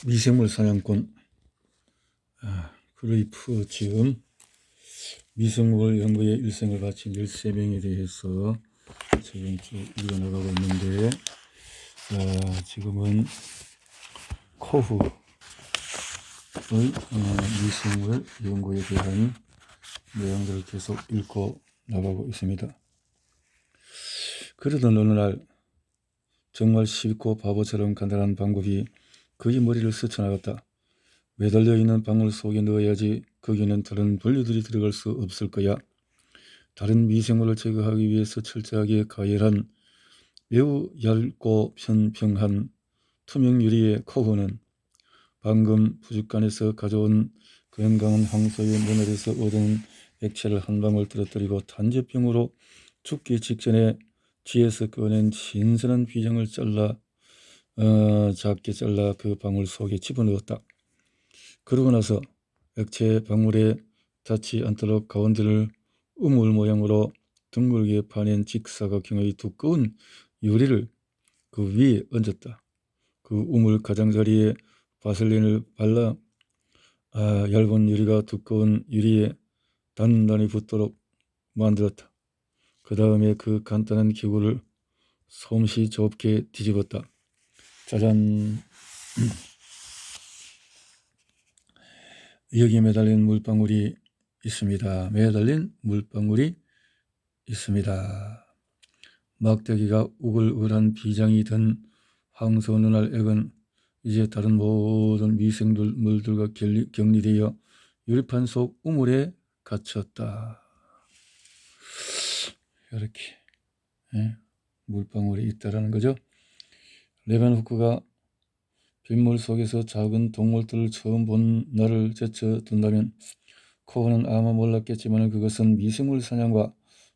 미생물 사냥꾼 그레이프 지금 미생물 연구에 일생을 바친 13명에 대해서 지금 쭉 이어나가고 있는데 지금은 코후의 미생물 연구에 대한 내용들을 계속 읽고 나가고 있습니다. 그러던 어느 날 정말 쉽고 바보처럼 간단한 방법이 그의 머리를 스쳐나갔다. 매달려 있는 방울 속에 넣어야지 거기는 다른 벌레들이 들어갈 수 없을 거야. 다른 미생물을 제거하기 위해서 철저하게 가열한 매우 얇고 평평한 투명 유리의 코후는 방금 부둣간에서 가져온 건강한 황소의 모멸에서 얻은 액체를 한 방울 떨어뜨리고 탄저병으로 죽기 직전에 쥐에서 꺼낸 신선한 비장을 작게 잘라 그 방울 속에 집어넣었다. 그러고 나서 액체 방울에 닿지 않도록 가운데를 우물 모양으로 둥글게 파낸 직사각형의 두꺼운 유리를 그 위에 얹었다. 그 우물 가장자리에 바셀린을 발라 얇은 유리가 두꺼운 유리에 단단히 붙도록 만들었다. 그 다음에 그 간단한 기구를 솜씨 좁게 뒤집었다. 짜잔! 여기 매달린 물방울이 있습니다. 막대기가 우글우글한 비장이 든 황소 눈알 액은 이제 다른 모든 미생물들과 격리되어 유리판 속 우물에 갇혔다. 이렇게 물방울이 있다라는 거죠. 레벤후크가 빗물 속에서 작은 동물들을 처음 본 날을 제쳐둔다면 코어는 아마 몰랐겠지만 그것은 미생물 사냥과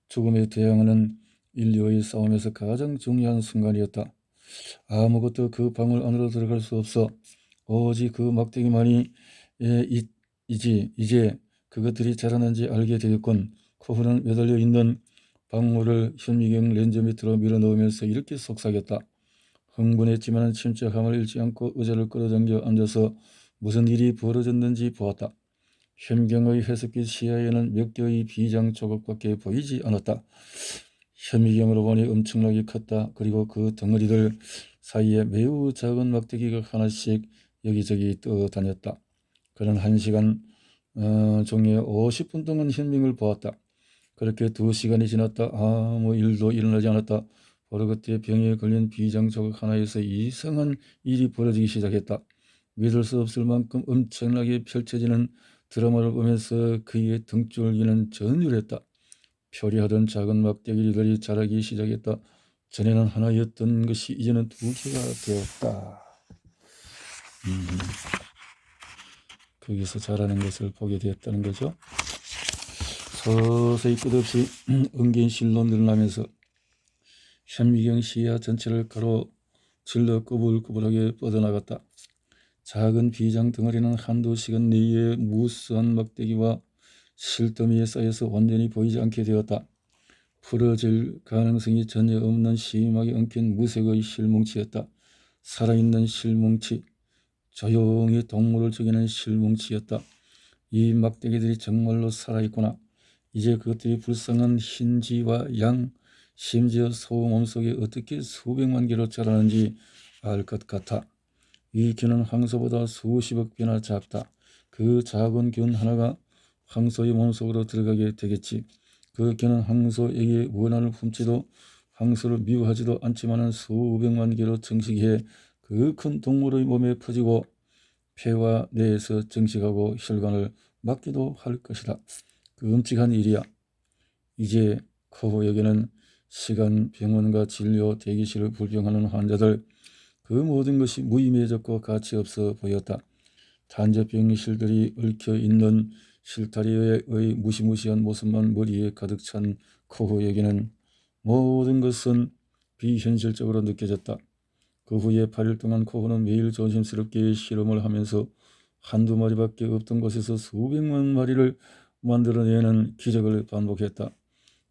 죽음에 대항하는 인류의 싸움에서 가장 중요한 순간이었다. 아무것도 그 방울 안으로 들어갈 수 없어 오직 그 막대기만이 이제 그것들이 자라는지 알게 되겠군. 코어는 매달려 있는 방울을 현미경 렌즈 밑으로 밀어넣으면서 이렇게 속삭였다. 흥분했지만 침착함을 잃지 않고 의자를 끌어당겨 앉아서 무슨 일이 벌어졌는지 보았다. 현미경의 회색빛 시야에는 몇 개의 비장 조각밖에 보이지 않았다. 현미경으로 보니 엄청나게 컸다. 그리고 그 덩어리들 사이에 매우 작은 막대기가 하나씩 여기저기 떠다녔다. 그는 1시간 종에 50분 동안 현미경을 보았다. 그렇게 2시간이 지났다. 아무 일도 일어나지 않았다. 바로 그때 병에 걸린 비장 조각 하나에서 이상한 일이 벌어지기 시작했다. 믿을 수 없을 만큼 엄청나게 펼쳐지는 드라마를 보면서 그의 등줄기는 전율했다. 표리하던 작은 막대기들이 자라기 시작했다. 전에는 하나였던 것이 이제는 2개가 되었다. 거기서 자라는 것을 보게 되었다는 거죠. 서서히 끝없이 엉긴 실로 늘어나면서 현미경 시야 전체를 가로질러 꾸불꾸불하게 뻗어나갔다. 작은 비장 덩어리는 1~2시간 내에 무수한 막대기와 실더미에 쌓여서 완전히 보이지 않게 되었다. 풀어질 가능성이 전혀 없는 심하게 엉킨 무색의 실뭉치였다. 살아있는 실뭉치, 조용히 동물을 죽이는 실뭉치였다. 이 막대기들이 정말로 살아있구나. 이제 그것들이 불쌍한 흰쥐와 양, 심지어 소 몸속에 어떻게 수백만 개로 자라는지 알 것 같아. 이 균은 황소보다 수십억 배나 작다. 그 작은 균 하나가 황소의 몸속으로 들어가게 되겠지. 그 균은 황소에게 원한을 품지도 황소를 미워하지도 않지만 수백만 개로 증식해 그 큰 동물의 몸에 퍼지고 폐와 뇌에서 증식하고 혈관을 막기도 할 것이다. 끔찍한 일이야. 이제 코호에게는 시간, 병원과 진료, 대기실을 불평하는 환자들, 그 모든 것이 무의미해졌고 가치 없어 보였다. 탄저병실들이 얽혀 있는 실타리의 무시무시한 모습만 머리에 가득 찬 코호에게는 모든 것은 비현실적으로 느껴졌다. 그 후에 8일 동안 코호는 매일 조심스럽게 실험을 하면서 1~2마리밖에 없던 곳에서 수백만 마리를 만들어내는 기적을 반복했다.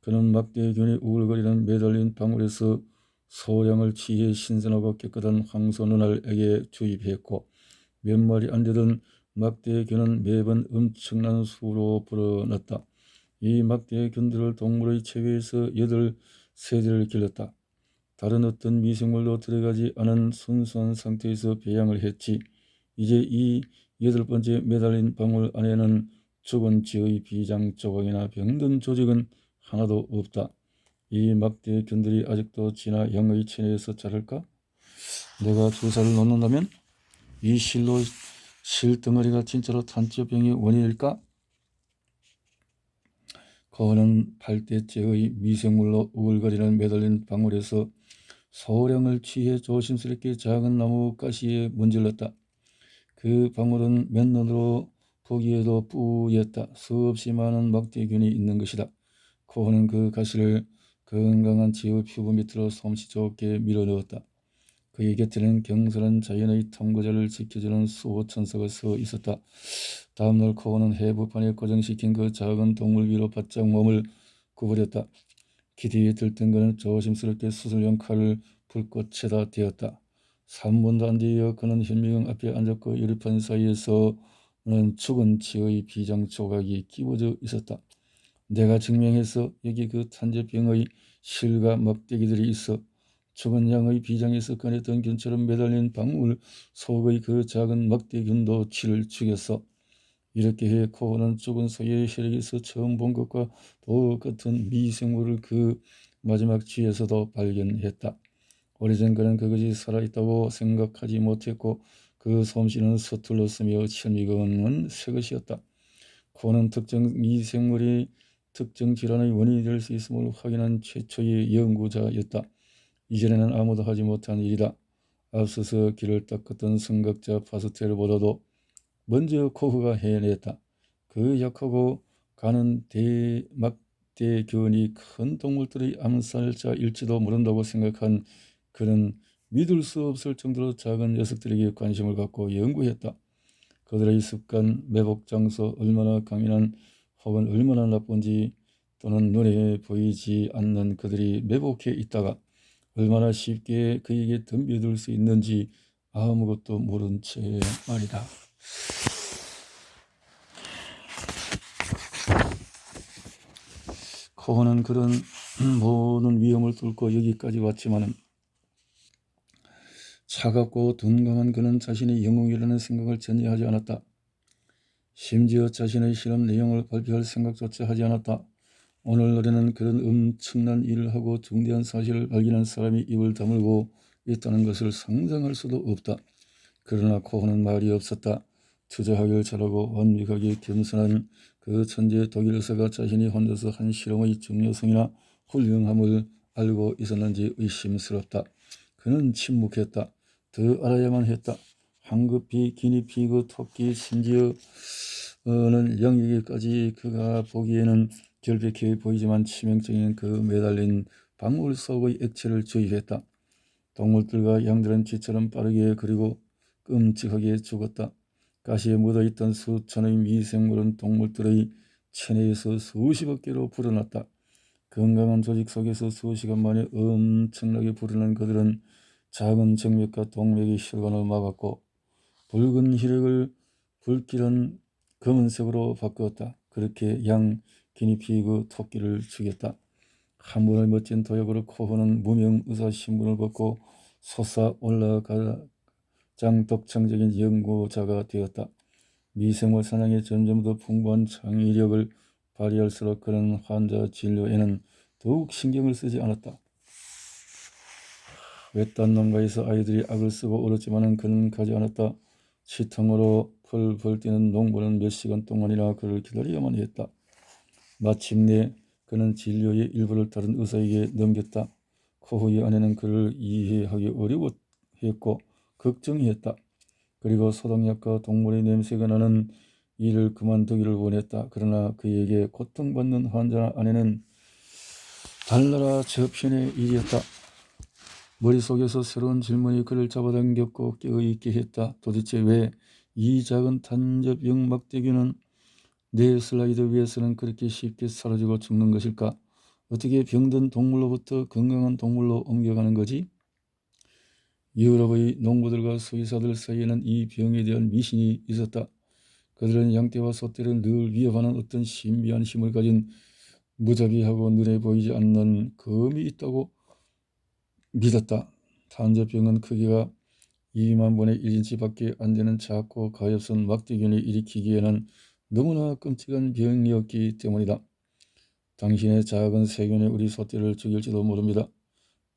그는 막대균이 우글거리는 매달린 방울에서 소량을 취해 신선하고 깨끗한 황소 눈알에게 주입했고 몇 마리 안 되던 막대견은 매번 엄청난 수로 불어났다. 이 막대견들을 동물의 체계에서 8세대를 길렀다. 다른 어떤 미생물도 들어가지 않은 순수한 상태에서 배양을 했지. 이제 이 8번째 매달린 방울 안에는 죽은 쥐의 비장 조각이나 병든 조직은 하나도 없다. 이 막대견들이 아직도 쥐나 양의 체내에서 자랄까? 내가 주사를 놓는다면 이 실덩어리가 진짜로 탄저병의 원인일까? 거는 8대째의 미생물로 우글거리는 매달린 방울에서 소량을 취해 조심스럽게 작은 나무 가시에 문질렀다. 그 방울은 맨눈으로 보기에도 뿌였다. 수없이 많은 막대균이 있는 것이다. 코호는 그 가시를 건강한 쥐의 피부 밑으로 솜씨 좋게 밀어넣었다. 그의 곁에는 경솔한 자연의 탐구자를 지켜주는 수호천사가 서 있었다. 다음날 코호는 해부판에 고정시킨 그 작은 동물 위로 바짝 몸을 구부렸다. 기대에 들뜬 그는 조심스럽게 수술용 칼을 불꽃에다 대었다. 3분도 안 되어 그는 현미경 앞에 앉았고 유리판 사이에서는 죽은 쥐의 비장 조각이 끼워져 있었다. 내가 증명해서 여기 그 탄저병의 실과 막대기들이 있어. 죽은 양의 비장에서 꺼냈던 균처럼 매달린 방울 속의 그 작은 막대균도 쥐를 죽였어. 이렇게 해 코호는 죽은 소의 혈액에서 처음 본 것과 똑같은 미생물을 그 마지막 쥐에서도 발견했다. 오래전 그는 그것이 살아있다고 생각하지 못했고 그 솜씨는 서툴렀으며 현미경은 새것이었다. 코호는 특정 미생물이 특정 질환의 원인이 될 수 있음을 확인한 최초의 연구자였다. 이전에는 아무도 하지 못한 일이다. 앞서서 길을 닦았던 선각자 파스텔보다도 먼저 코흐가 해냈다. 그 약하고 가는 막대견이 큰 동물들의 암살자일지도 모른다고 생각한 그는 믿을 수 없을 정도로 작은 녀석들에게 관심을 갖고 연구했다. 그들의 습관, 매복 장소, 얼마나 강인한 혹은 얼마나 나쁜지 또는 눈에 보이지 않는 그들이 매복해 있다가 얼마나 쉽게 그에게 덤벼들 수 있는지 아무것도 모른 채 말이다. 코호는 그런 모든 위험을 뚫고 여기까지 왔지만은 차갑고 둔감한 그는 자신의 영웅이라는 생각을 전혀 하지 않았다. 심지어 자신의 실험 내용을 발표할 생각조차 하지 않았다. 오늘날에는 그런 엄청난 일을 하고 중대한 사실을 발견한 사람이 입을 다물고 있다는 것을 상상할 수도 없다. 그러나 코호는 말이 없었다. 투자하길 잘하고 완벽하게 겸손한 그 천재 독일 의사가 자신이 혼자서 한 실험의 중요성이나 훌륭함을 알고 있었는지 의심스럽다. 그는 침묵했다. 더 알아야만 했다. 황급히 기니피그, 토끼, 심지어는 영역에까지 그가 보기에는 결백해 보이지만 치명적인 그 매달린 방울 속의 액체를 주입했다. 동물들과 양들은 쥐처럼 빠르게 그리고 끔찍하게 죽었다. 가시에 묻어있던 수천의 미생물은 동물들의 체내에서 수십억 개로 불어났다. 건강한 조직 속에서 수시간 만에 엄청나게 불어난 그들은 작은 정맥과 동맥의 혈관을 막았고 붉은 혈액을 불길한 검은색으로 바꾸었다. 그렇게 양 기니피그 토끼를 죽였다. 한 번의 멋진 도약으로 코호는 무명 의사 신분을 벗고 솟아 올라가장 독창적인 연구자가 되었다. 미생물 사냥에 점점 더 풍부한 창의력을 발휘할수록 그는 환자 진료에는 더욱 신경을 쓰지 않았다. 외딴 농가에서 아이들이 악을 쓰고 울었지만은 그는 가지 않았다. 치통으로 펄펄 뛰는 농부는 몇 시간 동안이나 그를 기다려야만 했다. 마침내 그는 진료의 일부를 다른 의사에게 넘겼다. 코호의 아내는 그를 이해하기 어려워했고 걱정했다. 그리고 소독약과 동물의 냄새가 나는 일을 그만두기를 원했다. 그러나 그에게 고통받는 환자 아내는 달나라 저편의 일이었다. 머릿속에서 새로운 질문이 그를 잡아당겼고 깨어있게 했다. 도대체 왜 이 작은 탄저병 막대기는 내 슬라이드 위에서는 그렇게 쉽게 사라지고 죽는 것일까? 어떻게 병든 동물로부터 건강한 동물로 옮겨가는 거지? 유럽의 농부들과 수의사들 사이에는 이 병에 대한 미신이 있었다. 그들은 양떼와 소떼를 늘 위협하는 어떤 신비한 힘을 가진 무자비하고 눈에 보이지 않는 검이 있다고 믿었다. 탄저병은 크기가 2만 분의 1인치밖에 안 되는 작고 가엾은 막대균이 일으키기에는 너무나 끔찍한 병이었기 때문이다. 당신의 작은 세균이 우리 소떼를 죽일지도 모릅니다.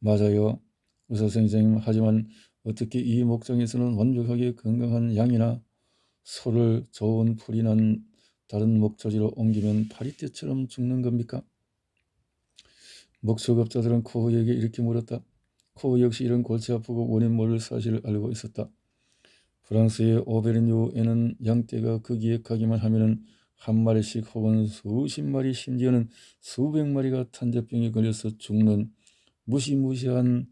맞아요, 의사 선생님. 하지만 어떻게 이 목장에서는 완벽하게 건강한 양이나 소를 좋은 풀이 난 다른 목초지로 옮기면 파리떼처럼 죽는 겁니까? 목축업자들은 코흐에게 이렇게 물었다. 코흐 역시 이런 골치 아프고 원인 모를 사실을 알고 있었다. 프랑스의 오베르뉴에는 양떼가 거기에 가기만 하면은 한 마리씩 혹은 수십 마리, 심지어는 수백 마리가 탄저병에 걸려서 죽는 무시무시한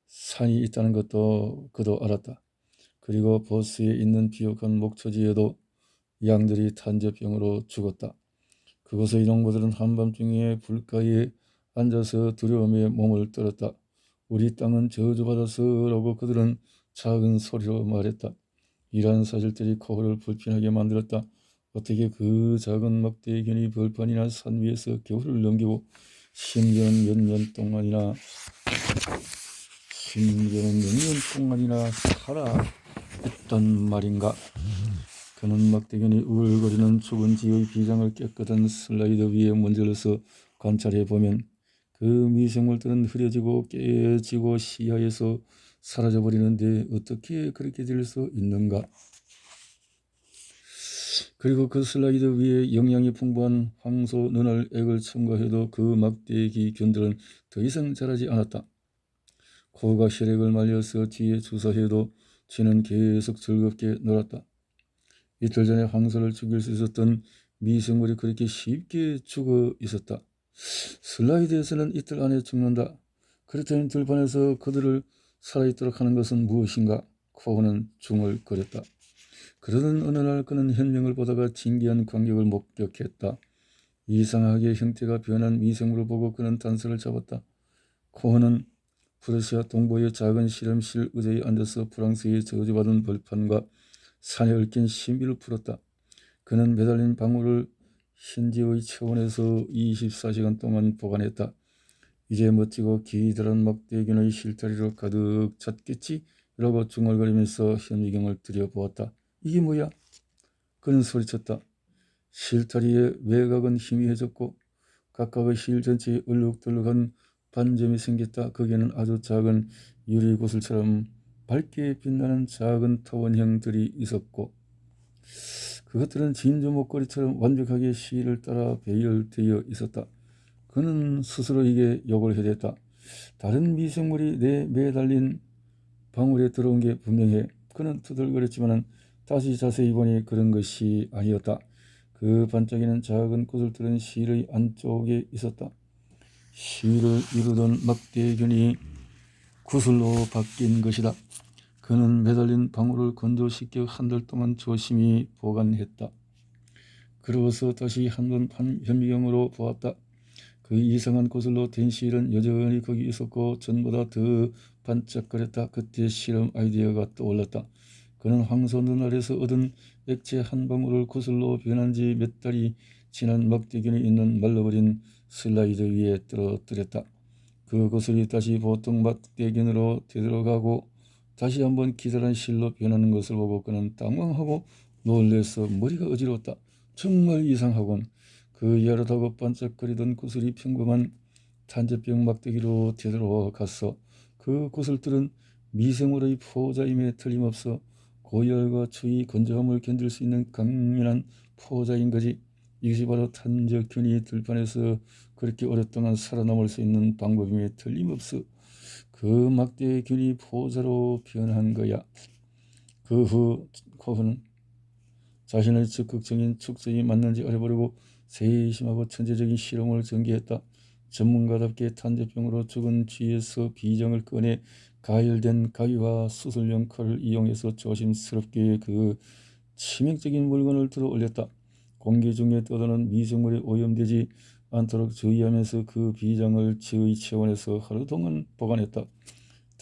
산이 있다는 것도 그도 알았다. 그리고 보스에 있는 비옥한 목초지에도 양들이 탄저병으로 죽었다. 그곳의 농부들은 한밤중에 불가에 앉아서 두려움에 몸을 떨었다. 우리 땅은 저주받았어라고 그들은 작은 소리로 말했다. 이러한 사실들이 코흐를 불편하게 만들었다. 어떻게 그 작은 막대균이 벌판이나 산 위에서 겨울을 넘기고 심지어는 몇 년 동안이나 살아있단 말인가. 그는 막대균이 우글거리는 죽은 쥐의 비장을 깨끗한 슬라이드 위에 문질러서 관찰해보면 그 미생물들은 흐려지고 깨지고 시야에서 사라져버리는데 어떻게 그렇게 될 수 있는가. 그리고 그 슬라이드 위에 영양이 풍부한 황소 눈알 액을 첨가해도 그 막대기균들은 더 이상 자라지 않았다. 코가 혈액을 말려서 뒤에 주사해도 쥐는 계속 즐겁게 놀았다. 이틀 전에 황소를 죽일 수 있었던 미생물이 그렇게 쉽게 죽어 있었다. 슬라이드에서는 이틀 안에 죽는다. 그렇다면 들판에서 그들을 살아있도록 하는 것은 무엇인가? 코어는 중얼거렸다. 그러던 어느 날 그는 현명을 보다가 진기한 광경을 목격했다. 이상하게 형태가 변한 미생물을 보고 그는 단서를 잡았다. 코어는 프러시아 동부의 작은 실험실 의자에 앉아서 프랑스의 저주받은 벌판과 산에 얽힌 신비를 풀었다. 그는 매달린 방울을 현지의 체온에서 24시간 동안 보관했다. 이제 멋지고 기다란 막대균의 실타리로 가득 찼겠지? 라고 중얼거리면서 현미경을 들여보았다. 이게 뭐야? 그는 소리쳤다. 실타리의 외곽은 희미해졌고 각각의 실 전체에 얼룩덜룩한 반점이 생겼다. 거기에는 아주 작은 유리구슬처럼 밝게 빛나는 작은 타원형들이 있었고 그것들은 진주 목걸이처럼 완벽하게 실을 따라 배열되어 있었다. 그는 스스로에게 욕을 해댔다. 다른 미생물이 내 매달린 방울에 들어온 게 분명해. 그는 투덜거렸지만 다시 자세히 보니 그런 것이 아니었다. 그 반짝이는 작은 구슬들은 실의 안쪽에 있었다. 실을 이루던 막대균이 구슬로 바뀐 것이다. 그는 매달린 방울을 건조시켜 한 달 동안 조심히 보관했다. 그러고서 다시 한번 현미경으로 보았다. 그 이상한 구슬로 된 실은 여전히 거기 있었고 전보다 더 반짝거렸다. 그때 실험 아이디어가 떠올랐다. 그는 황소 눈알에서 얻은 액체 한 방울을 구슬로 변한 지 몇 달이 지난 막대균이 있는 말라버린 슬라이드 위에 떨어뜨렸다. 그 구슬이 다시 보통 막대균으로 되돌아가고 다시 한번 기다란 실로 변하는 것을 보고 그는 당황하고 놀라서 머리가 어지러웠다. 정말 이상하군. 그 야릇하고 반짝거리던 구슬이 평범한 탄저병 막대기로 되돌아갔어. 그 구슬들은 미생물의 포자임에 틀림없어 고열과 추위, 건조함을 견딜 수 있는 강인한 포자인 거지. 이것이 바로 탄저균이 들판에서 그렇게 오랫동안 살아남을 수 있는 방법임에 틀림없어. 그 막대균이 포자로 변한 거야. 그 후 코흐는 자신의 적극적인 축적이 맞는지 알아보려고 세심하고 천재적인 실험을 전개했다. 전문가답게 탄저병으로 죽은 쥐에서 비정을 꺼내 가열된 가위와 수술용 칼을 이용해서 조심스럽게 그 치명적인 물건을 들어 올렸다. 공기 중에 떠도는 미생물에 오염되지 않도록 주의하면서 그 비장을 쥐의 체온에서 하루 동안 보관했다.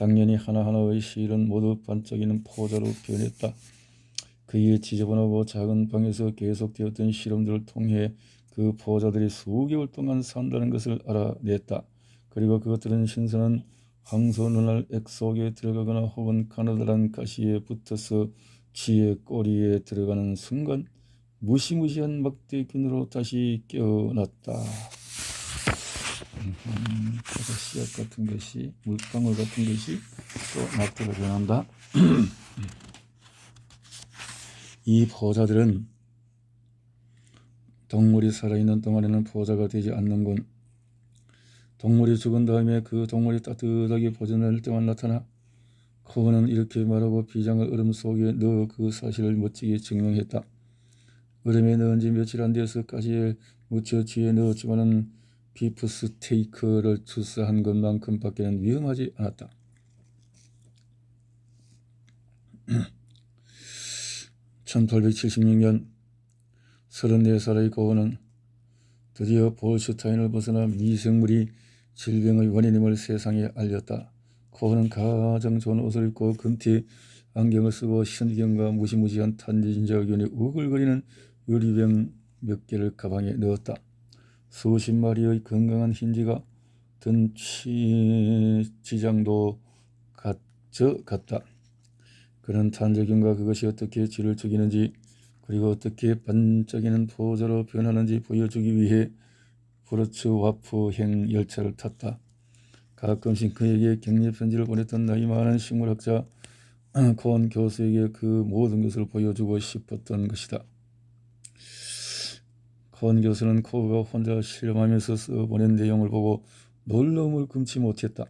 당연히 하나하나의 실은 모두 반짝이는 포자로 변했다. 그의 지저분하고 작은 방에서 계속되었던 실험들을 통해 그 포자들이 수개월 동안 산다는 것을 알아냈다. 그리고 그것들은 신선한 황소눈알 액 속에 들어가거나 혹은 가느다란 가시에 붙어서 쥐의 꼬리에 들어가는 순간 무시무시한 막대균으로 다시 깨어났다. 씨앗 같은 것이, 물방울 같은 것이 또 낙대로 변한다. 이 포자들은 동물이 살아있는 동안에는 포자가 되지 않는군. 동물이 죽은 다음에 그 동물이 따뜻하게 보존할 때만 나타나. 코어는 이렇게 말하고 비장을 얼음 속에 넣어 그 사실을 멋지게 증명했다. 얼음에 넣은 지 며칠 안 되어서 가시에 묻혀 쥐에 넣었지만은 비프스테이크를 주스한 것만큼 밖에는 위험하지 않았다. 1876년 34살의 고은은 드디어 볼슈타인을 벗어나 미생물이 질병의 원인임을 세상에 알렸다. 고은은 가장 좋은 옷을 입고 금티 안경을 쓰고 현기경과 무시무시한 탄진자균이 우글거리는 유리병 몇 개를 가방에 넣었다. 수십 마리의 건강한 흰쥐가 든 쥐장도 갔다. 그는 탄저균과 그것이 어떻게 쥐를 죽이는지 그리고 어떻게 반짝이는 포자로 변하는지 보여주기 위해 브로츠와프행 열차를 탔다. 가끔씩 그에게 격려 편지를 보냈던 나이 많은 식물학자 코언 교수에게 그 모든 것을 보여주고 싶었던 것이다. 코언 교수는 코어가 혼자 실험하면서 써보낸 내용을 보고 놀라움을 금치 못했다.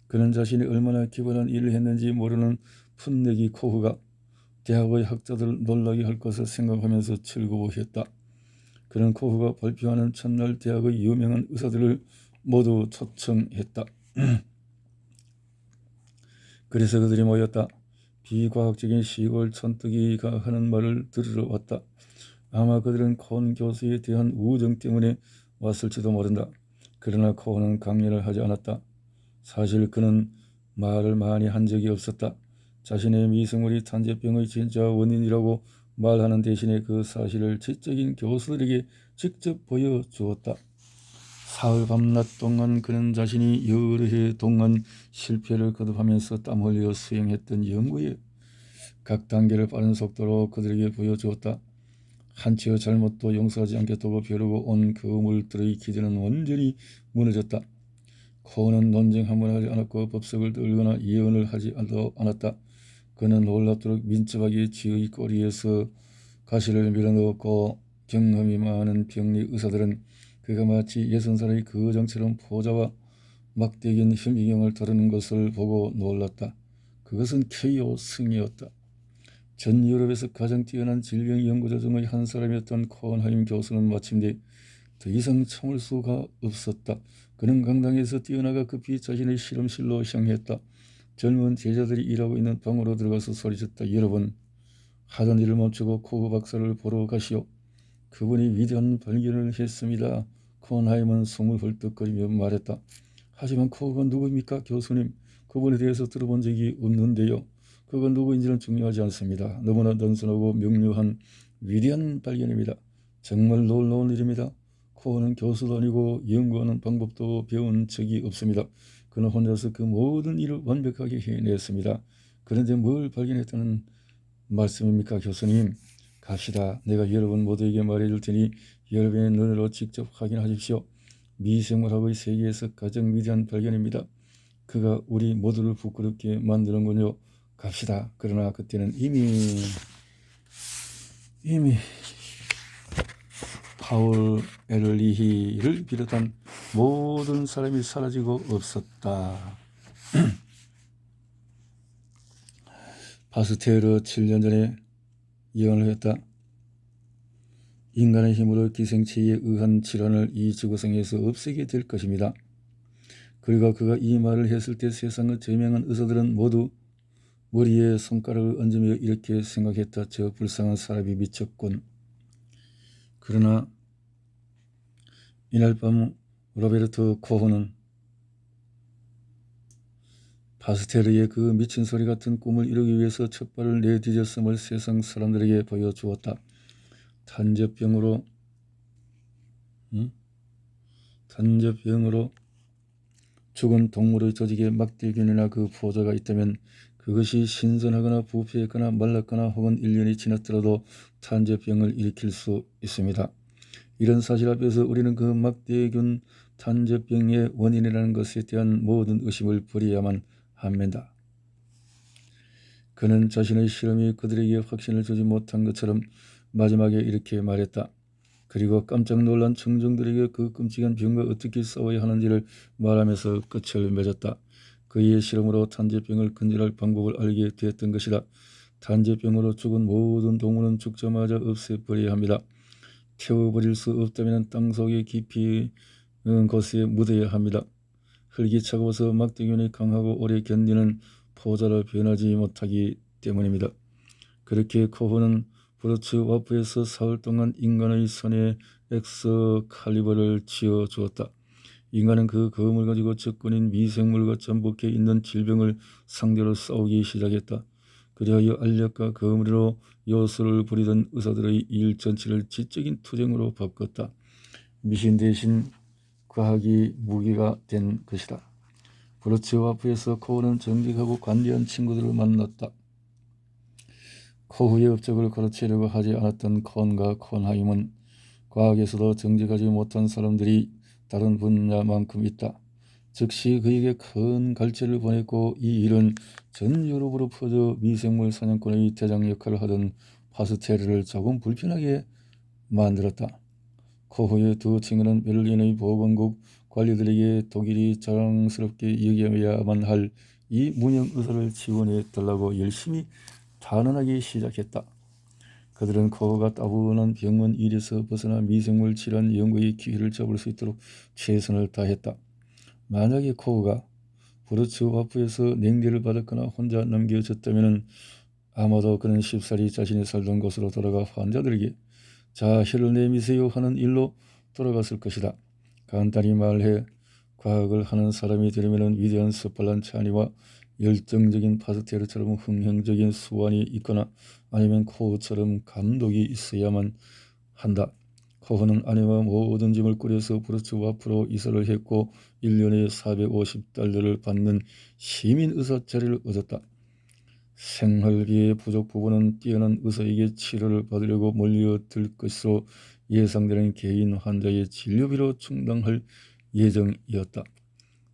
그는 자신이 얼마나 기발한 일을 했는지 모르는 풋내기 코흐가 대학의 학자들을 놀라게 할 것을 생각하면서 즐거워했다. 그는 코흐가 발표하는 첫날 대학의 유명한 의사들을 모두 초청했다. 그래서 그들이 모였다. 비과학적인 시골 촌뜨기가 하는 말을 들으러 왔다. 아마 그들은 코언 교수에 대한 우정 때문에 왔을지도 모른다. 그러나 코언은 강연을 하지 않았다. 사실 그는 말을 많이 한 적이 없었다. 자신의 미생물이 탄저병의 진짜 원인이라고 말하는 대신에 그 사실을 지적인 교수들에게 직접 보여주었다. 사흘 밤낮 동안 그는 자신이 여러 해 동안 실패를 거듭하면서 땀 흘려 수행했던 연구에 각 단계를 빠른 속도로 그들에게 보여주었다. 한치의 잘못도 용서하지 않겠다고 벼르고 온 그물들의 기대는 완전히 무너졌다. 코어는 논쟁 한번 하지 않았고 법석을 들거나 예언을 하지 않았다. 그는 놀랍도록 민첩하게 쥐의 꼬리에서 가시를 밀어넣었고 경험이 많은 병리 의사들은 그가 마치 60살의 거장처럼 포자와 막대긴 현미경을 다루는 것을 보고 놀랐다. 그것은 KO 승이었다. 전 유럽에서 가장 뛰어난 질병 연구자 중의 한 사람이었던 코언하임 교수는 마침내 더 이상 참을 수가 없었다. 그는 강당에서 뛰어나가 급히 자신의 실험실로 향했다. 젊은 제자들이 일하고 있는 방으로 들어가서 소리쳤다. 여러분, 하던 일을 멈추고 코흐 박사를 보러 가시오. 그분이 위대한 발견을 했습니다. 코언하임은 숨을 헐떡거리며 말했다. 하지만 코흐가 누구입니까? 교수님, 그분에 대해서 들어본 적이 없는데요. 그가 누구인지는 중요하지 않습니다. 너무나 단순하고 명료한 위대한 발견입니다. 정말 놀라운 일입니다. 코어는 교수도 아니고 연구하는 방법도 배운 적이 없습니다. 그는 혼자서 그 모든 일을 완벽하게 해냈습니다. 그런데 뭘 발견했다는 말씀입니까, 교수님? 갑시다. 내가 여러분 모두에게 말해줄 테니 여러분의 눈으로 직접 확인하십시오. 미생물학의 세계에서 가장 위대한 발견입니다. 그가 우리 모두를 부끄럽게 만드는군요. 갑시다. 그러나 그때는 이미 파울 에르리히를 비롯한 모든 사람이 사라지고 없었다. 파스테르 7년 전에 예언을 했다. 인간의 힘으로 기생체에 의한 질환을 이 지구상에서 없애게 될 것입니다. 그리고 그가 이 말을 했을 때 세상의 저명한 의사들은 모두 머리에 손가락을 얹으며 이렇게 생각했다. 저 불쌍한 사람이 미쳤군. 그러나 이날 밤 로베르트 코흐는 파스텔의 그 미친 소리 같은 꿈을 이루기 위해서 첫 발을 내디뎠음을 세상 사람들에게 보여주었다. 탄저병으로 죽은 동물의 조직에 막대균이나 그 포자가 있다면 그것이 신선하거나 부패했거나 말랐거나 혹은 1년이 지났더라도 탄저병을 일으킬 수 있습니다. 이런 사실 앞에서 우리는 그 막대균 탄저병의 원인이라는 것에 대한 모든 의심을 버려야만 합니다. 그는 자신의 실험이 그들에게 확신을 주지 못한 것처럼 마지막에 이렇게 말했다. 그리고 깜짝 놀란 청중들에게 그 끔찍한 병과 어떻게 싸워야 하는지를 말하면서 끝을 맺었다. 그의 실험으로 탄저병을 근절할 방법을 알게 되었던 것이다. 탄저병으로 죽은 모든 동물은 죽자마자 없애버려야 합니다. 태워버릴 수 없다면 땅속에 깊이 곳에 묻어야 합니다. 흙이 차가워서 막대균이 강하고 오래 견디는 포자로 변하지 못하기 때문입니다. 그렇게 코흐는 브루츠 와프에서 사흘 동안 인간의 손에 엑스칼리버를 쥐어주었다. 인간은 그 검을 가지고 적군인 미생물과 잠복해 있는 질병을 상대로 싸우기 시작했다. 그리하여 알력과 거머리로 요술을 부리던 의사들의 일 전체를 지적인 투쟁으로 바꿨다. 미신 대신 과학이 무기가 된 것이다. 브루츠 와프에서 코흐는 정직하고 관대한 친구들을 만났다. 코흐의 업적을 가르치려고 하지 않았던 콘과 콘하임은 과학에서도 정직하지 못한 사람들이 다른 분야만큼 있다. 즉시 그에게 큰 갈채를 보냈고 이 일은 전 유럽으로 퍼져 미생물 사냥꾼의 대장 역할을 하던 파스테르를 조금 불편하게 만들었다. 코흐의 두 친구는 베를린의 보건국 관리들에게 독일이 자랑스럽게 여겨야만 할 이 문형 의사를 지원해 달라고 열심히 단언하기 시작했다. 그들은 코흐가 따분한 병원 일에서 벗어나 미생물 질환 연구의 기회를 잡을 수 있도록 최선을 다했다. 만약에 코흐가 브루츠 와프에서 냉대를 받았거나 혼자 남겨졌다면 아마도 그는 쉽사리 자신이 살던 곳으로 돌아가 환자들에게 자, 혀를 내미세요 하는 일로 돌아갔을 것이다. 간단히 말해 과학을 하는 사람이 되려면 위대한 스팔란차니와 열정적인 파스테르처럼 흥행적인 수완이 있거나 아니면 코흐처럼 감독이 있어야만 한다. 코흐는 아내와 모든 짐을 꾸려서 브루츠 와프로 이사를 했고 1년에 450달러를 받는 시민의사 자리를 얻었다. 생활비의 부족 부분은 뛰어난 의사에게 치료를 받으려고 몰려들 것으로 예상되는 개인 환자의 진료비로 충당할 예정이었다.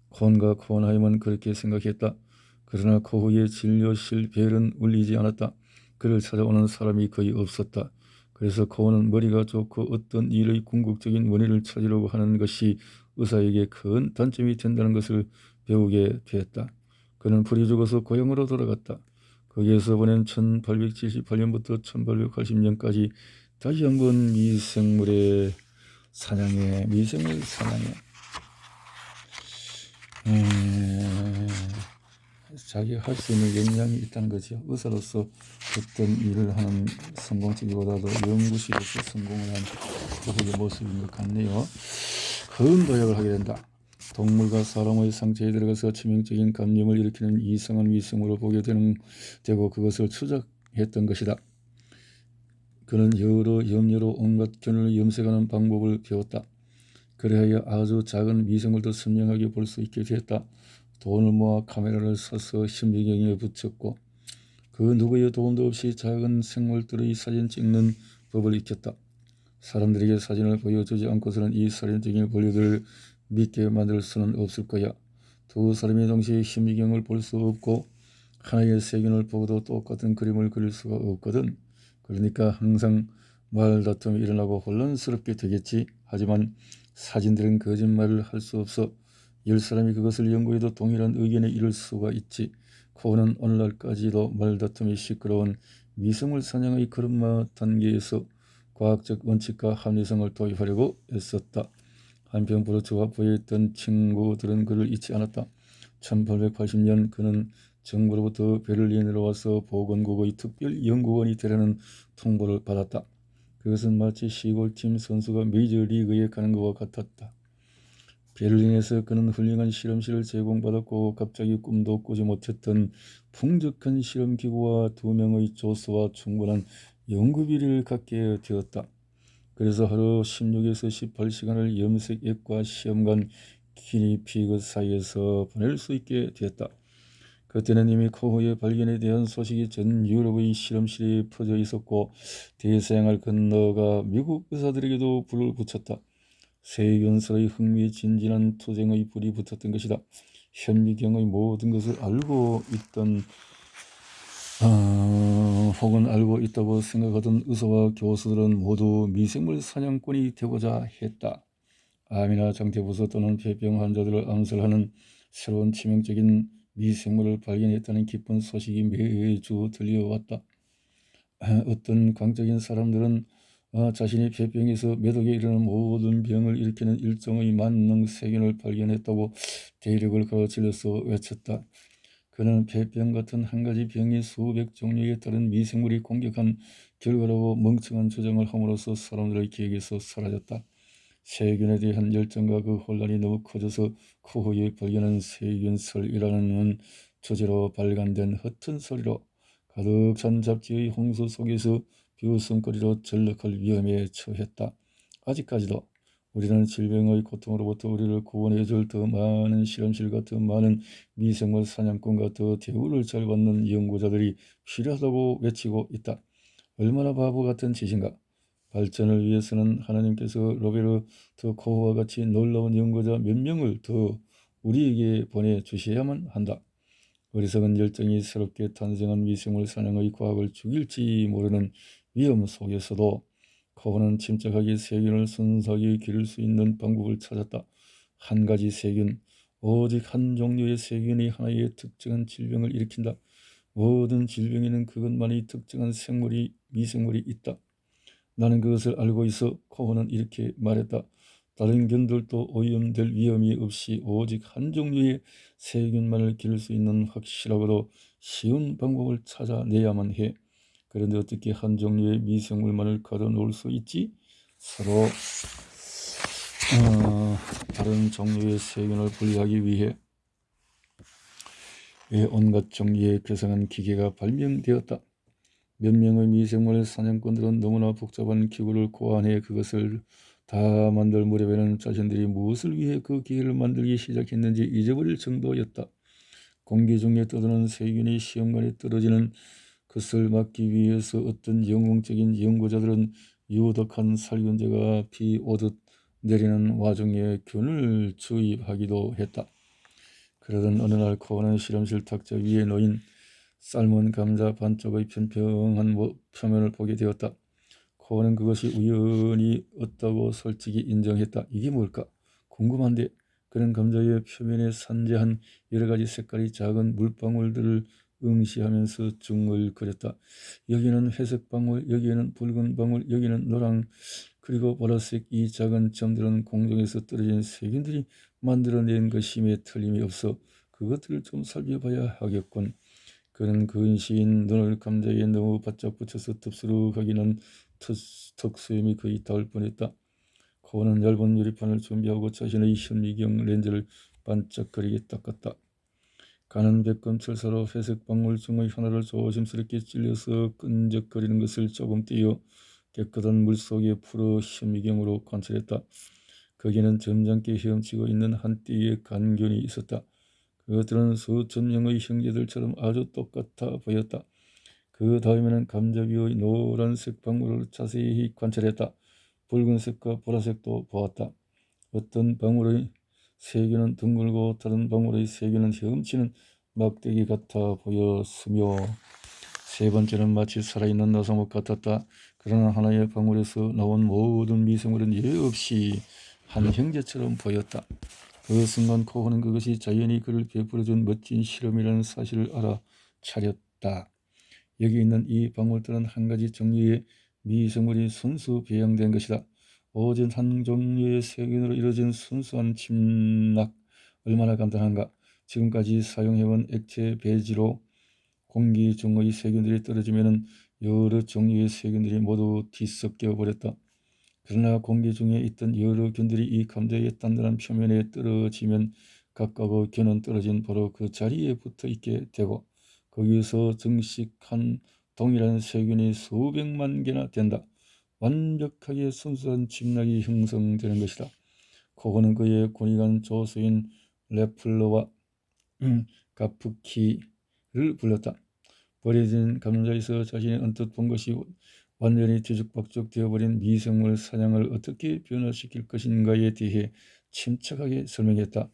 콘과 콘하임은 그렇게 생각했다. 그러나 코흐의 진료실 벨은 울리지 않았다. 그를 찾아오는 사람이 거의 없었다. 그래서 코흐는 머리가 좋고 어떤 일의 궁극적인 원인을 찾으려고 하는 것이 의사에게 큰 단점이 된다는 것을 배우게 되었다. 그는 불이 죽어서 고향으로 돌아갔다. 거기에서 보낸 1878년부터 1880년까지 다시 한번 미생물 사냥에 자기가 할 수 있는 역량이 있다는 거죠. 의사로서 어떤 일을 하는 성공치기보다도 연구실에서 성공을 한 그의 모습인 것 같네요. 큰 도약을 하게 된다. 동물과 사람의 상처에 들어가서 치명적인 감염을 일으키는 이상한 위생물을 보게 되고 그것을 추적했던 것이다. 그는 여러 염료로 온갖 균을 염색하는 방법을 배웠다. 그래야 아주 작은 미생물도 선명하게 볼 수 있게 되었다. 돈을 모아 카메라를 사서 현미경에 붙였고 그 누구의 도움도 없이 작은 생물들의 사진 찍는 법을 익혔다. 사람들에게 사진을 보여주지 않고서는 이 살인적인 권리들을 믿게 만들 수는 없을 거야. 두 사람이 동시에 현미경을 볼 수 없고 하나의 세균을 보고도 똑같은 그림을 그릴 수가 없거든. 그러니까 항상 말다툼이 일어나고 혼란스럽게 되겠지. 하지만 사진들은 거짓말을 할 수 없어. 10사람이 그것을 연구해도 동일한 의견에 이를 수가 있지. 코흐는 오늘날까지도 말다툼이 시끄러운 미생물 사냥의 걸음마 단계에서 과학적 원칙과 합리성을 도입하려고 애썼다. 한편 브루츠 와프에 있던 친구들은 그를 잊지 않았다. 1880년 그는 정부로부터 베를린으로 와서 보건국의 특별연구원이 되려는 통보를 받았다. 그것은 마치 시골팀 선수가 메이저리그에 가는 것과 같았다. 베를린에서 그는 훌륭한 실험실을 제공받았고 갑자기 꿈도 꾸지 못했던 풍족한 실험기구와 2명의 조수와 충분한 연구비리를 갖게 되었다. 그래서 하루 16에서 18시간을 염색액과 시험관 기니피그 사이에서 보낼 수 있게 되었다. 그때는 이미 코흐의 발견에 대한 소식이 전 유럽의 실험실에 퍼져 있었고 대서양을 건너가 미국 의사들에게도 불을 붙였다. 세균설의 흥미진진한 투쟁의 불이 붙었던 것이다. 현미경의 모든 것을 알고 있던 혹은 알고 있다고 생각하던 의사와 교수들은 모두 미생물 사냥꾼이 되고자 했다. 암이나 장태부서 또는 폐병 환자들을 암살하는 새로운 치명적인 미생물을 발견했다는 기쁜 소식이 매주 들려왔다. 어떤 광적인 사람들은 자신이 폐병에서 매독에 이르는 모든 병을 일으키는 일종의 만능 세균을 발견했다고 대력을 가로질러서 외쳤다. 그는 폐병 같은 한 가지 병이 수백 종류에 따른 미생물이 공격한 결과라고 멍청한 주장을 함으로써 사람들의 기억에서 사라졌다. 세균에 대한 열정과 그 혼란이 너무 커져서 그 후에 발견한 세균설이라는 주제로 발간된 허튼 소리로 가득 찬 잡지의 홍수 속에서 비웃음거리로 전락할 위험에 처했다. 아직까지도 우리는 질병의 고통으로부터 우리를 구원해줄 더 많은 실험실과 더 많은 미생물 사냥꾼과 더 대우를 잘 받는 연구자들이 필요하다고 외치고 있다. 얼마나 바보 같은 짓인가. 발전을 위해서는 하나님께서 로베르트 코흐와 같이 놀라운 연구자 몇 명을 더 우리에게 보내주셔야만 한다. 어리석은 열정이 새롭게 탄생한 미생물 사냥의 과학을 죽일지 모르는 위험 속에서도 코흐는 침착하게 세균을 순수하게 기를 수 있는 방법을 찾았다. 한 가지 세균, 오직 한 종류의 세균이 하나의 특정한 질병을 일으킨다. 모든 질병에는 그것만이 특정한 미생물이 있다. 나는 그것을 알고 있어. 코흐는 이렇게 말했다. 다른 견들도 오염될 위험이 없이 오직 한 종류의 세균만을 기를 수 있는 확실하고도 쉬운 방법을 찾아내야만 해. 그런데 어떻게 한 종류의 미생물만을 가둬놓을 수 있지? 서로 다른 종류의 세균을 분리하기 위해 온갖 종류의 괴상한 기계가 발명되었다. 몇 명의 미생물 사냥꾼들은 너무나 복잡한 기구를 고안해 그것을 다 만들 무렵에는 자신들이 무엇을 위해 그 기계를 만들기 시작했는지 잊어버릴 정도였다. 공기 중에 떠도는 세균이 시험관에 떨어지는 것을 막기 위해서 어떤 영웅적인 연구자들은 유독한 살균제가 비 오듯 내리는 와중에 균을 주입하기도 했다. 그러던 어느 날 코어는 실험실 탁자 위에 놓인 삶은 감자 반쪽의 평평한 표면을 보게 되었다. 코어는 그것이 우연히 없다고 솔직히 인정했다. 이게 뭘까? 궁금한데 그는 감자의 표면에 산재한 여러 가지 색깔의 작은 물방울들을 응시하면서 중얼거렸다. 여기는 회색 방울, 여기에는 붉은 방울, 여기는 노랑, 그리고 보라색. 이 작은 점들은 공중에서 떨어진 세균들이 만들어낸 것임에 틀림이 없어. 그것들을 좀 살펴봐야 하겠군. 그는 근시인 눈을 감자에 너무 바짝 붙여서 덥수룩하기는 턱수염이 거의 닿을 뻔했다. 코어는 얇은 유리판을 준비하고 자신의 현미경 렌즈를 반짝거리게 닦았다. 가는 백검철사로 회색 방울 중의 하나를 조심스럽게 찔려서 끈적거리는 것을 조금 띄어 깨끗한 물속에 풀어 현미경으로 관찰했다. 거기는 점잖게 헤엄치고 있는 한 띠의 간견이 있었다. 그것들은 수천 명의 형제들처럼 아주 똑같아 보였다. 그 다음에는 감자비의 노란색 방울을 자세히 관찰했다. 붉은색과 보라색도 보았다. 어떤 방울의 세균은 둥글고 다른 방울의 세균은 헤엄치는 막대기 같아 보였으며 세 번째는 마치 살아있는 나사목 같았다. 그러나 하나의 방울에서 나온 모든 미생물은 예 없이 한 형제처럼 보였다. 그 순간 코호는 그것이 자연이 그를 베풀어준 멋진 실험이라는 사실을 알아차렸다. 여기 있는 이 방울들은 한 가지 종류의 미생물이 순수 배양된 것이다. 오직 한 종류의 세균으로 이루어진 순수한 침략. 얼마나 간단한가. 지금까지 사용해온 액체 배지로 공기 중의 세균들이 떨어지면 여러 종류의 세균들이 모두 뒤섞여 버렸다. 그러나 공기 중에 있던 여러 균들이 이 감자의 단단한 표면에 떨어지면 각각의 균은 떨어진 바로 그 자리에 붙어 있게 되고 거기서 증식한 동일한 세균이 수백만 개나 된다. 완벽하게 순수한 침략이 형성되는 것이다. 코고는 그의 군의관 조수인 레플러와 가프키를 불렀다. 버려진 감자에서 자신이 언뜻 본 것이 완전히 뒤죽박죽 되어버린 미생물 사냥을 어떻게 변화시킬 것인가에 대해 침착하게 설명했다.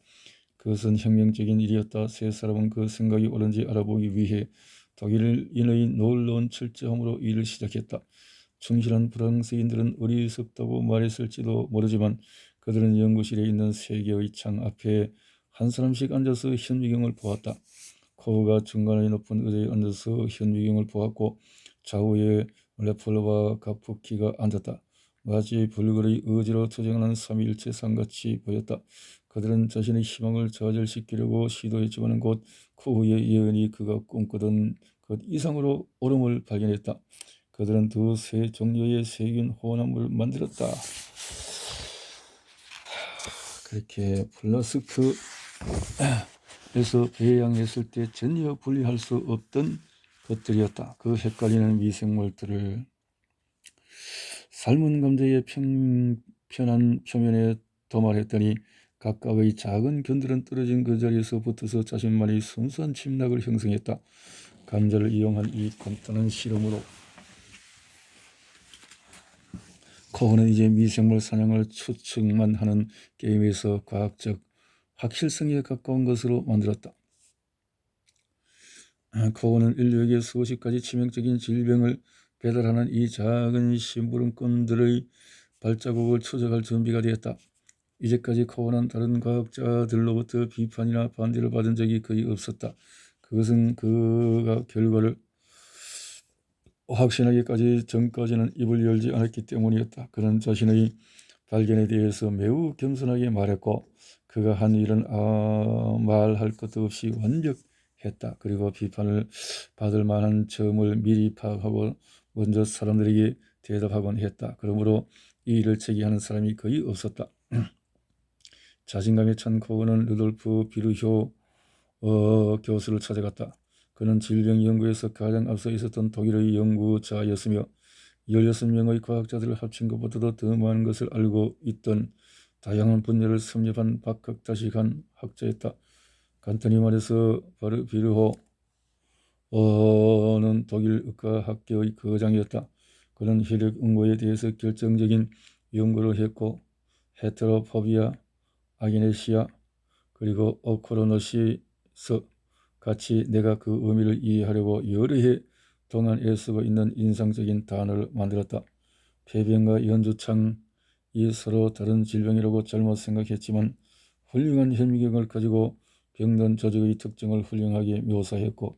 그것은 혁명적인 일이었다. 세 사람은 그 생각이 옳은지 알아보기 위해 독일인의 놀라운 철저함으로 일을 시작했다. 충실한 프랑스인들은 어리석다고 말했을지도 모르지만 그들은 연구실에 있는 세 개의 창 앞에 한 사람씩 앉아서 현미경을 보았다. 코우가 중간에 높은 의자에 앉아서 현미경을 보았고 좌우에 레폴러와 가프키가 앉았다. 마치 불굴의 의지로 투쟁하는 삼위일체상같이 보였다. 그들은 자신의 희망을 좌절시키려고 시도했지만 곧 코우의 예언이 그가 꿈꾸던 것 이상으로 옳음을 발견했다. 그들은 두 세 종류의 세균 혼합물을 만들었다. 그렇게 플라스크에서 배양했을 때 전혀 분리할 수 없던 것들이었다. 그 헷갈리는 미생물들을 삶은 감자의 편한 표면에 도말했더니 각각의 작은 균들은 떨어진 그 자리에서 붙어서 자신만의 순수한 침략을 형성했다. 감자를 이용한 이 간단한 실험으로 코우는 이제 미생물 사냥을 추측만 하는 게임에서 과학적 확실성에 가까운 것으로 만들었다. 코우는 인류에게 수십 가지 치명적인 질병을 배달하는 이 작은 심부름꾼들의 발자국을 추적할 준비가 되었다. 이제까지 코우는 다른 과학자들로부터 비판이나 반대를 받은 적이 거의 없었다. 그것은 그가 결과를 확신하기까지 전까지는 입을 열지 않았기 때문이었다. 그는 자신의 발견에 대해서 매우 겸손하게 말했고 그가 한 일은 말할 것도 없이 완벽했다. 그리고 비판을 받을 만한 점을 미리 파악하고 먼저 사람들에게 대답하곤 했다. 그러므로 이 일을 제기하는 사람이 거의 없었다. 자신감에 찬 코우는 루돌프 비르효 교수를 찾아갔다. 그는 질병 연구에서 가장 앞서 있었던 독일의 연구자였으며 16명의 과학자들을 합친 것보다도 더 많은 것을 알고 있던 다양한 분야를 섭렵한 박학다식한 학자였다. 간단히 말해서 비르호는 독일 의과학계의 거장이었다. 그는 혈액 응고에 대해서 결정적인 연구를 했고 헤테로포비아, 아기네시아, 그리고 오코로노시스 같이 내가 그 의미를 이해하려고 여러 해 동안 애쓰고 있는 인상적인 단어를 만들었다. 폐병과 연주창이 서로 다른 질병이라고 잘못 생각했지만 훌륭한 현미경을 가지고 병든 조직의 특징을 훌륭하게 묘사했고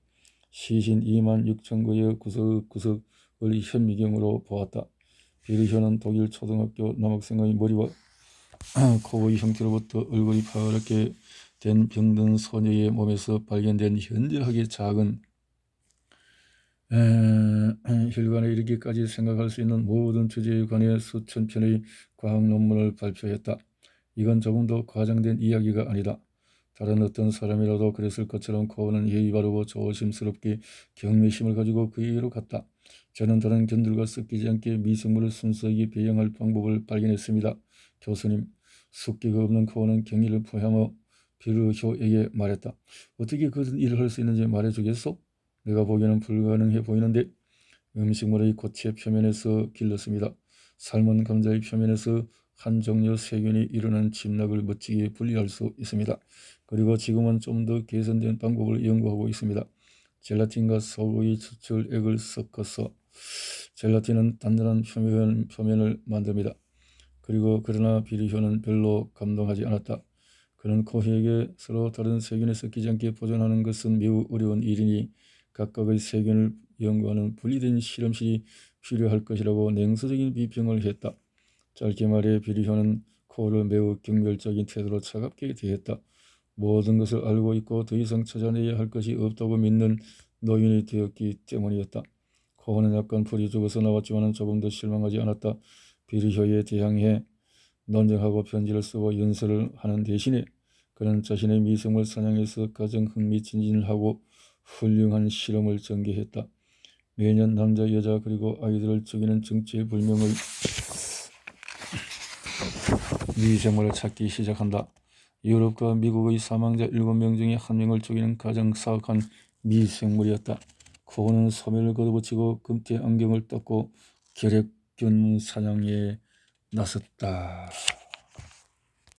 시신 26,000구의 구석구석을 현미경으로 보았다. 비르효는 독일 초등학교 남학생의 머리와 코의 형태로부터 얼굴이 파랗게 된 병든 소녀의 몸에서 발견된 현저하게 작은 혈관에 이르기까지 생각할 수 있는 모든 주제에 관해 수천 편의 과학 논문을 발표했다. 이건 조금도 과장된 이야기가 아니다. 다른 어떤 사람이라도 그랬을 것처럼 코우는 예의 바르고 조심스럽게 경외심을 가지고 그 얘기로 갔다. 저는 다른 균들과 섞이지 않게 미생물을 순수하게 배양할 방법을 발견했습니다. 교수님, 숫기가 없는 코우는 경의를 표하며 비르효에게 말했다. 어떻게 그런 일을 할 수 있는지 말해주겠소? 내가 보기에는 불가능해 보이는데. 음식물의 고체 표면에서 길렀습니다. 삶은 감자의 표면에서 한 종류 세균이 이루는 침략을 멋지게 분리할 수 있습니다. 그리고 지금은 좀 더 개선된 방법을 연구하고 있습니다. 젤라틴과 소고기 추출액을 섞어서 젤라틴은 단단한 표면을 만듭니다. 그러나 비르효는 별로 감동하지 않았다. 그는 코에게 서로 다른 세균에 섞이지 않게 보존하는 것은 매우 어려운 일이니 각각의 세균을 연구하는 분리된 실험실이 필요할 것이라고 냉소적인 비평을 했다. 짧게 말해 비르효는 코를 매우 경멸적인 태도로 차갑게 대했다. 모든 것을 알고 있고 더 이상 찾아내야 할 것이 없다고 믿는 노인이 되었기 때문이었다. 코는 약간 풀이 죽어서 나왔지만 조금 더 실망하지 않았다. 비리효에 대항해 논쟁하고 편지를 쓰고 연설을 하는 대신에 그는 자신의 미생물 사냥에서 가장 흥미진진하고 훌륭한 실험을 전개했다. 매년 남자, 여자 그리고 아이들을 죽이는 정체불명의 미생물을 찾기 시작한다. 유럽과 미국의 사망자 7명 중에 1명을 죽이는 가장 사악한 미생물이었다. 그는 소매를 걷어붙이고 금태 안경을 떴고 결핵균 사냥에 나섰다.